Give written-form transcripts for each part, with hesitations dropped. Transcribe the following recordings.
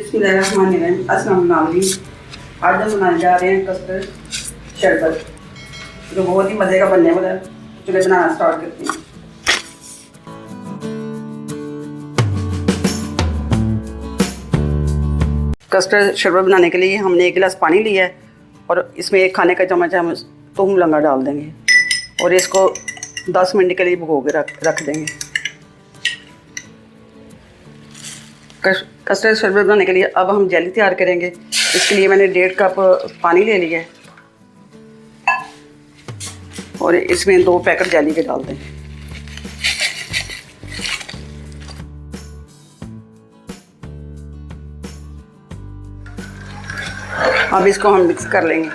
बिस्मिल्लाहिर्रहमानिर्रहीम। अस्सलाम वालेकुम। आज हम बनाने जा रहे हैं कस्टर्ड शरबत, जो बहुत ही मज़े का बनने वाला है। चलिए बनाना स्टार्ट करते हैं। कस्टर्ड शरबत बनाने के लिए हमने 1 गिलास पानी लिया है और इसमें 1 खाने का चम्मच हम तुम लंगा डाल देंगे और इसको 10 मिनट के लिए भिगो के रख देंगे। कस्टर्ड शरबत बनाने के लिए अब हम जेली तैयार करेंगे। इसके लिए मैंने 1.5 कप पानी ले लिया है और इसमें 2 पैकेट जेली के डाल देंगे। अब इसको हम मिक्स कर लेंगे।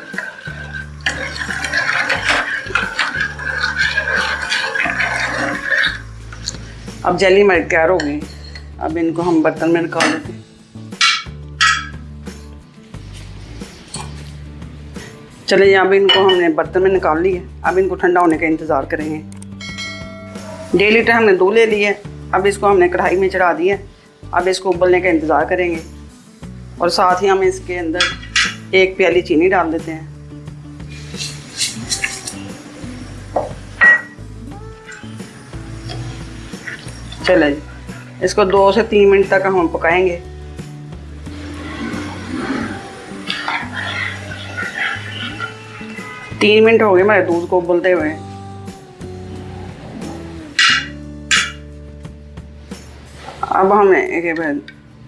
अब जेली हमारी तैयार हो गई। अब इनको हम बर्तन में निकाल लेते हैं। चलिए यहाँ भी इनको हमने बर्तन में निकाल लिया। अब इनको ठंडा होने का इंतज़ार करेंगे। 1.5 लीटर हमने दूध ले लिया। अब इसको हमने कढ़ाई में चढ़ा दिया। अब इसको उबलने का इंतज़ार करेंगे और साथ ही हम इसके अंदर 1 प्याली चीनी डाल देते हैं। चलिए इसको 2 से 3 मिनट तक हम पकाएंगे। तीन मिनट हो गए हमारे दूध को उबलते हुए। अब हमने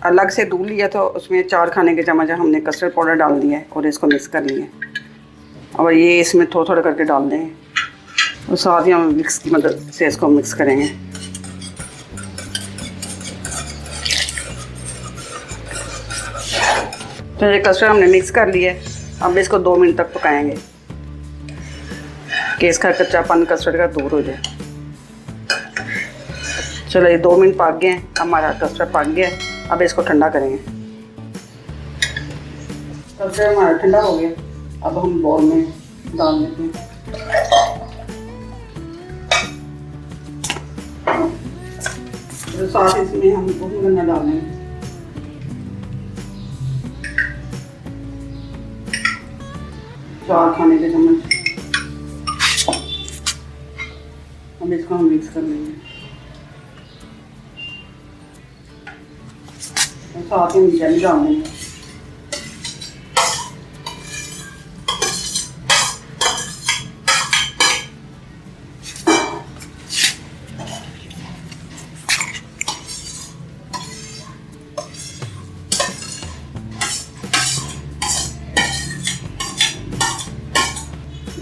अलग से दूध लिया था, उसमें 4 खाने के चम्मच हमने कस्टर्ड पाउडर डाल दिया है और इसको मिक्स कर लिया। और ये इसमें थोड़ा थोड़ा करके डाल देंगे और साथ ही हम मिक्स की मदद से इसको मिक्स करेंगे। तो ये कस्टर्ड हमने मिक्स कर लिया है। अब इसको 2 मिनट तक पकाएंगे कि इसका कच्चापन कस्टर्ड का दूर हो जाए। चलो ये 2 मिनट पक गए हैं। हमारा कस्टर्ड पक गया है। अब इसको ठंडा करेंगे। कस्टर्ड हमारा ठंडा हो गया। अब हम बाउल में डाल देते हैं। तो साथ इसमें हम दूध गन्ना डाल देंगे। चार खाने के चम्मच। अब इसको हम मिक्स कर लेंगे और साथ ही जेली डाल देंगे।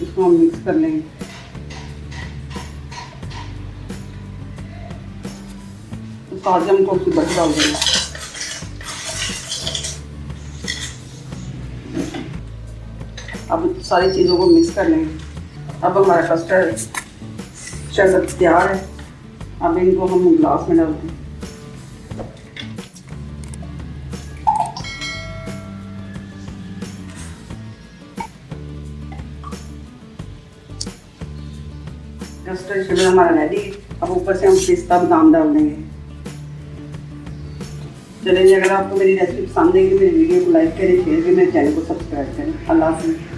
इसको हम मिक्स कर लेंगे। तो साथ हम थोड़ी सी बटर डाल देंगे। अब सारी चीज़ों को मिक्स कर लेंगे। अब हमारा कस्टर्ड शरबत तैयार है। अब इनको हम गिलास में डालते हैं। कस्टर्ड शरबत हमारा रेडी। अब ऊपर से हम पिस्ता बादाम डाल देंगे। चलिए अगर आपको मेरी रेसिपी पसंद है कि मेरी वीडियो को लाइक करें, शेयर करें, मेरे चैनल को सब्सक्राइब करें। अल्लाह हाफ़िज़।